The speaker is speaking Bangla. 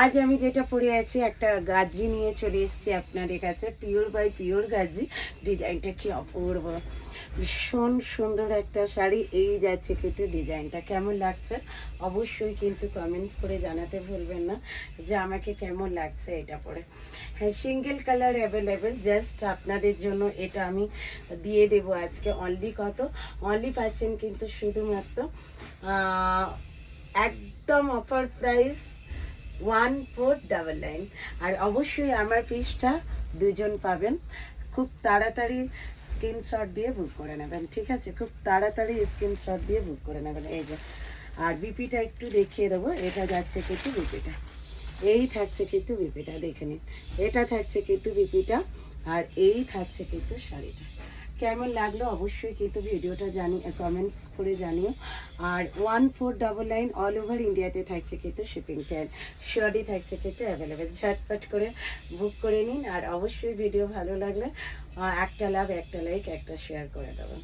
আজ আমি যেটা পরে আছি একটা গাজি নিয়ে চলে এসেছি আপনাদের কাছে, পিওর বাই পিওর গাজি। ডিজাইনটা কি অপূর্ব, ভীষণ সুন্দর একটা শাড়ি। এই যাচ্ছে কিন্তু ডিজাইনটা কেমন লাগছে অবশ্যই কিন্তু কমেন্টস করে জানাতে ভুলবেন না যে আমাকে কেমন লাগছে এটা পরে। হ্যাঁ, সিঙ্গেল কালার অ্যাভেলেবেল, জাস্ট আপনাদের জন্য এটা আমি দিয়ে দেবো আজকে। অনলি কত, অনলি পাচ্ছেন কিন্তু শুধুমাত্র একদম অফার প্রাইস 1499। আর অবশ্যই আমার পিসটা দুজন পাবেন। খুব তাড়াতাড়ি স্ক্রিনশট দিয়ে বুক করে নেবেন, ঠিক আছে? খুব তাড়াতাড়ি স্ক্রিনশট দিয়ে বুক করে নেবেন। এই যে, আর বিপিটা একটু দেখিয়ে দেবো। এটা যাচ্ছে কিন্তু বিপিটা, এই থাকছে কিন্তু বিপিটা, দেখে নিন। এটা থাকছে কিন্তু বিপিটা, আর এই থাকছে কিন্তু শাড়িটা। কেমন লাগলো অবশ্যই কিন্তু ভিডিওটা কমেন্টস করে জানিও। আর 1499 অল ওভার ইন্ডিয়াতে থাকছে কিন্তু শিপিং চার্জ, শিওরই থাকছে কিন্তু অ্যাভেলেবেল। ঝটপট করে বুক করে নিন। আর অবশ্যই ভিডিও ভালো লাগলে একটা লাভ, একটা লাইক, একটা শেয়ার করে দেবেন।